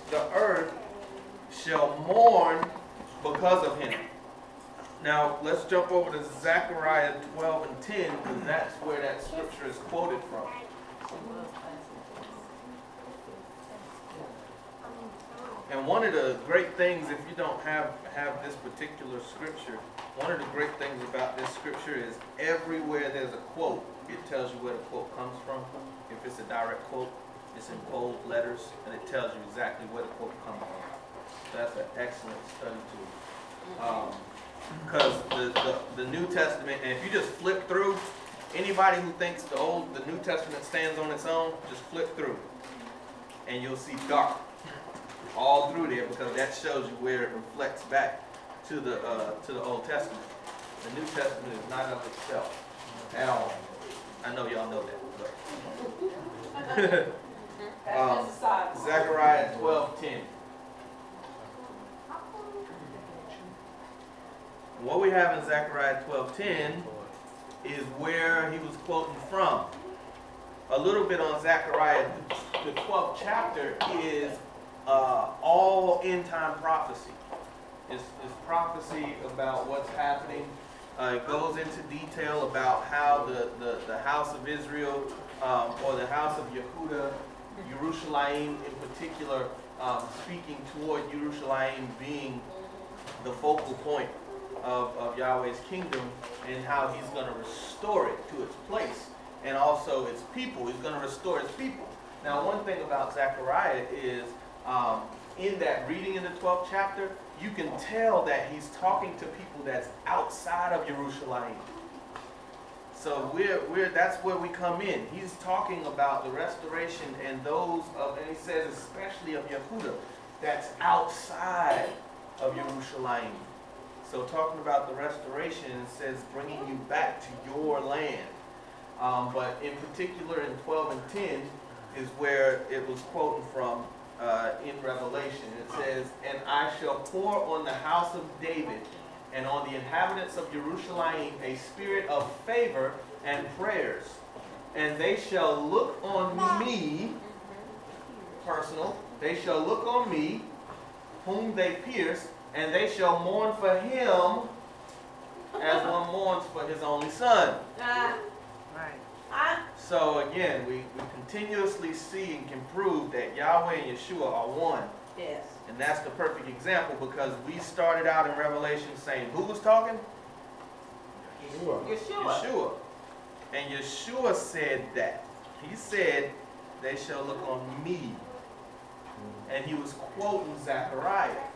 the earth shall mourn because of him. Now, let's jump over to Zechariah 12 and 10, because that's where that scripture is quoted from. And one of the great things, if you don't have this particular scripture, one of the great things about this scripture is everywhere there's a quote, it tells you where the quote comes from. If it's a direct quote, it's in bold letters, and it tells you exactly where the quote comes from. So that's an excellent study tool. Because the New Testament, and if you just flip through, anybody who thinks the New Testament stands on its own, just flip through, and you'll see dark all through there, because that shows you where it reflects back to the Old Testament. The New Testament is not of itself at all. I know y'all know that. But Zechariah 12:10. What we have in Zechariah 12:10 is where he was quoting from. A little bit on Zechariah, the 12th chapter is all end-time prophecy. It's prophecy about what's happening. It goes into detail about how the house of Israel, or the house of Yehuda, Yerushalayim in particular, speaking toward Yerushalayim being the focal point of Yahweh's kingdom, and how he's going to restore it to its place, and also its people. He's going to restore its people. Now, one thing about Zechariah is, in that reading in the 12th chapter, you can tell that he's talking to people that's outside of Yerushalayim. So that's where we come in. He's talking about the restoration and those of, and he says especially of Yehuda, that's outside of Yerushalayim. So talking about the restoration, it says bringing you back to your land. But in particular in 12 and 10 is where it was quoting from in Revelation. It says, "And I shall pour on the house of David and on the inhabitants of Jerusalem a spirit of favor and prayers. And they shall look on me," personal, "they shall look on me, whom they pierced, and they shall mourn for him as one mourns for his only son." So again, we continuously see and can prove that Yahweh and Yeshua are one. Yes. And that's the perfect example, because we started out in Revelation saying, who was talking? Yeshua. And Yeshua said that. He said, "They shall look on me." And he was quoting Zechariah.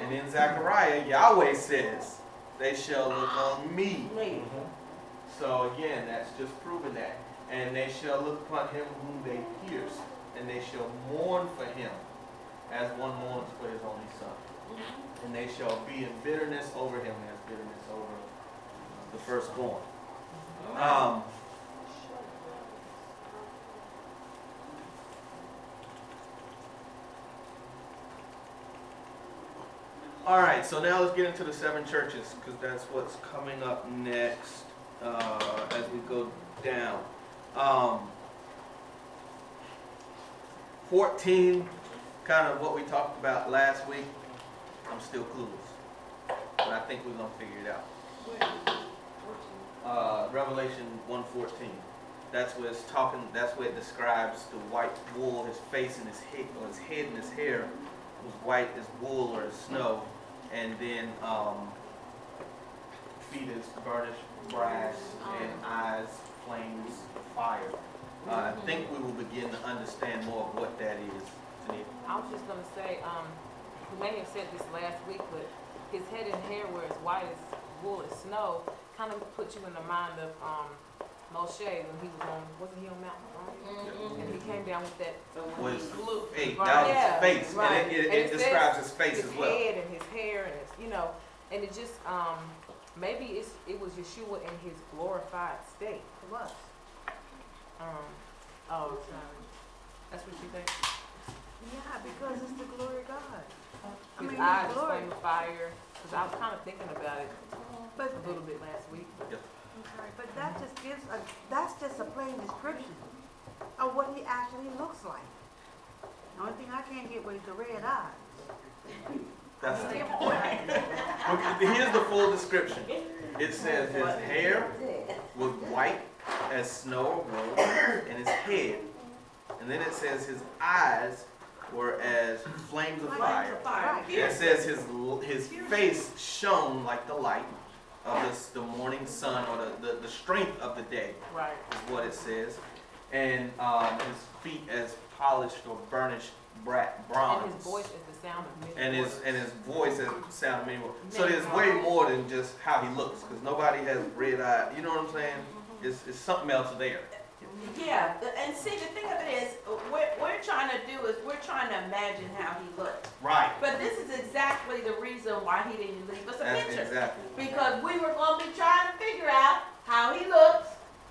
And in Zechariah, Yahweh says, "They shall look on me." So again, that's just proving that. "And they shall look upon him whom they pierced, and they shall mourn for him as one mourns for his only son. And they shall be in bitterness over him as bitterness over the firstborn." All right, so now let's get into the 7 churches, because that's what's coming up next as we go down. 14, kind of what we talked about last week. I'm still clueless, but I think we're going to figure it out. Revelation 1:14. That's where it's talking. That's where it describes the white wool. His face and his head, or his head and his hair, was white as wool or as snow, and then feet as burnished brass, and eyes flames of fire. I think we will begin to understand more of what that is. I was just going to say, we may have said this last week, but his head and hair were as white as wool as snow, kind of put you in the mind of Moshe when he was on, wasn't he on Mount Sinai? And he came down with that blue. Hey, that was his face. Right. And it describes his face as well. His head and his hair and his, and it just, maybe it was Yeshua in his glorified state. It was. Oh, sorry. That's what you think? Yeah, because it's the glory of God. His eyes flame of fire. Because I was kind of thinking about it a little bit last week. Yep. Okay, but that just that's just a plain description of what he actually looks like. The only thing I can't get with is the red eyes. That's it. Here's the full description. It says his hair was white as snow or wool, and his head. And then it says his eyes were as flames of fire. Right. And it says his face shone like the light of the morning sun, or the strength of the day, Right. is what it says. And his feet as polished or burnished bronze. And his voice is the sound of many And waters. his voice has the sound of many words. So there's way more than just how he looks, because nobody has red eyes. You know what I'm saying? It's something else there. Yeah, and see, the thing of it is, what we're trying to do is we're trying to imagine how he looked. Right. But this is exactly the reason why he didn't leave us a That's picture. exactly. Because we were going to be trying to figure out how he looks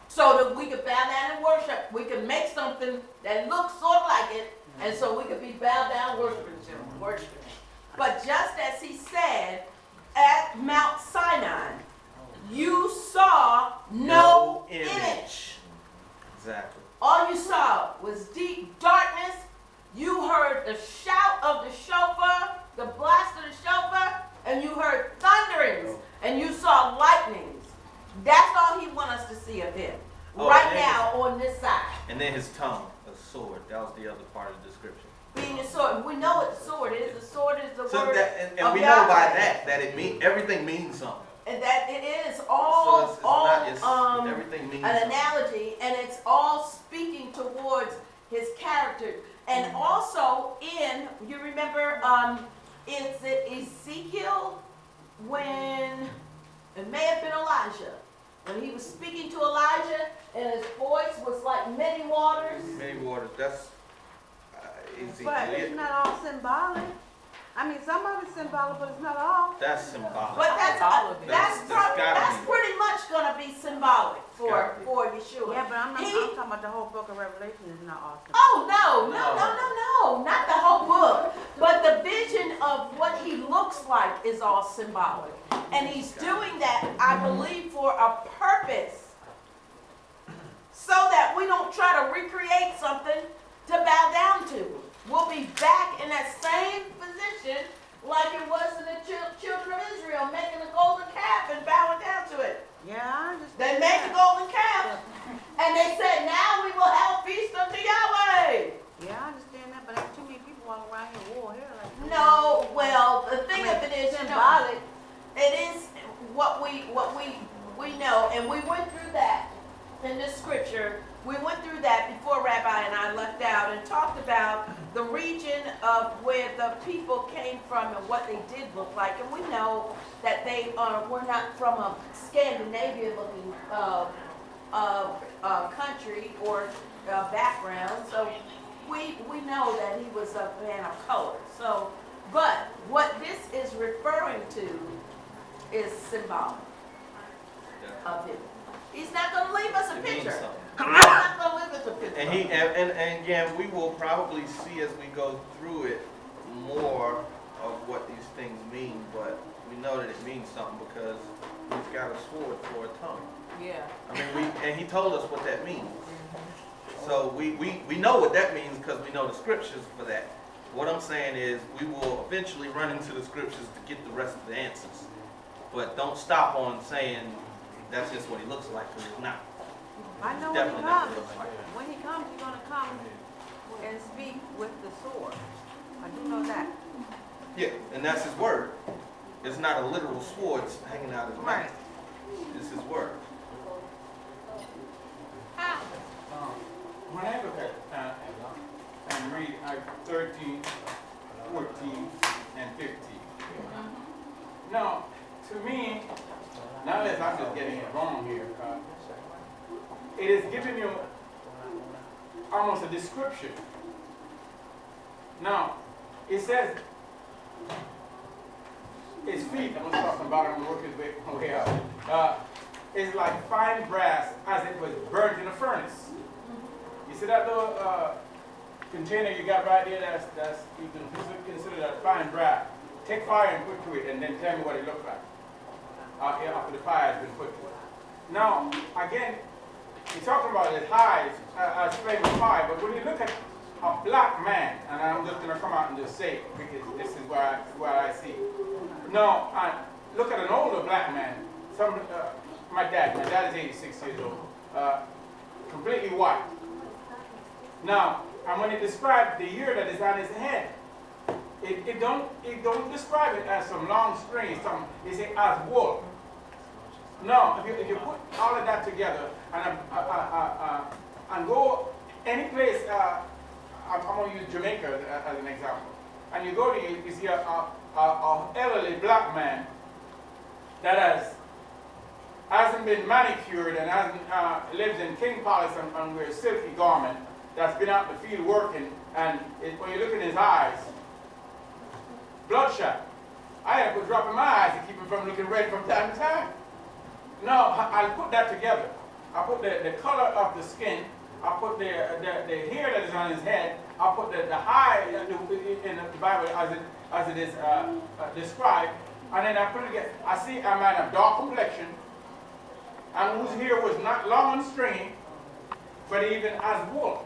so that we could bow down and worship. We could make something that looks sort of like it, and so we could be bowed down worshiping him. But just as he said, at Mount Sinai, you saw no image. Exactly. All you saw was deep darkness. You heard the shout of the shofar, the blast of the shofar, and you heard thunderings, and you saw lightnings. That's all he wants us to see of him. Oh, right and now on this side. And then his tongue, a sword. That was the other part of the description. Being a sword. We know what the sword is. The sword is the So word that, and of we know by Yahweh. that it everything means something. And that it is all, Everything means an something. analogy, and it's all speaking towards his character. And also in, you remember, is it Ezekiel when, it may have been Elijah, when he was speaking to Elijah and his voice was like many waters. Many waters. That's Ezekiel. But it's not all symbolic. I mean, some of it's symbolic, but it's not all. That's symbolic. But that's All of it. that's gotta be. pretty much going to be symbolic Gotta for Yeshua. Yeah, but I'm He- talking about the whole book of Revelation is not all symbolic. Oh, no, not the whole book. But the vision of what he looks like is all symbolic. And he's doing that, I believe, for a purpose. So that we don't try to recreate something to bow down to. We'll be back in that same position like it was in the children of Israel, making a golden calf and bowing down to it. Yeah, I understand. They made the golden calf, and they said, now we will have a feast unto Yahweh. Yeah, I understand that, but there's too many people walking around here with wool hair like that. No, well, the thing of it is, symbolic. it is what we know, and we went through that in the scripture. We went through that before Rabbi and I left out and talked about the region of where the people came from and what they did look like. And we know that they were not from a Scandinavian-looking country or background. So we know that he was a man of color. So, but what this is referring to is symbolic of him. He's not going to leave us a It means picture. something. He's not going to leave us a picture. And again, we will probably see as we go through it more of what these things mean, but we know that it means something because he's got a sword for a tongue. Yeah. I mean, and he told us what that means. So we know what that means because we know the scriptures for that. What I'm saying is we will eventually run into the scriptures to get the rest of the answers. But don't stop on saying that's just what he looks like, because it's not. I know when he Definitely not comes. what he looks like. When he comes, he's gonna come and speak with the sword. I do know that. Yeah, and that's his word. It's not a literal sword hanging out his mouth. Right. It's his word. When I look at and read 13, 14, and 15, now, to me, not unless I'm just getting it wrong here, it is giving you almost a description. Now, it says, his feet, I'm talking about, I'm working way out, is like fine brass as it was burnt in a furnace. You see that little container you got right there, that's you can consider that fine brass. Take fire and put to it and then tell me what it looks like after the fire has been put to it. Now, again, he's talking about his eyes as flame of fire, but when you look at a black man, and I'm just going to come out and just say it because this is what I see. Now, look at an older black man. My dad is 86 years old, completely white. Now, and when it describes the ear that is on his head, it don't describe it as some long string, it says as wool. Now, if you put all of that together and go any place, I'm going to use Jamaica as an example, and you go to you see a elderly black man that hasn't been manicured and lives in King Palace and wears silky garment, that's been out in the field working, and when you look in his eyes, bloodshot. I had to put a drop in my eyes to keep him from looking red from time to time. No, I'll put that together. I put the color of the skin, I put the hair that is on his head, I put the high in the Bible as it is described, and then I put it together. I see a man of dark complexion, and whose hair was not long and stringy, but even as wool.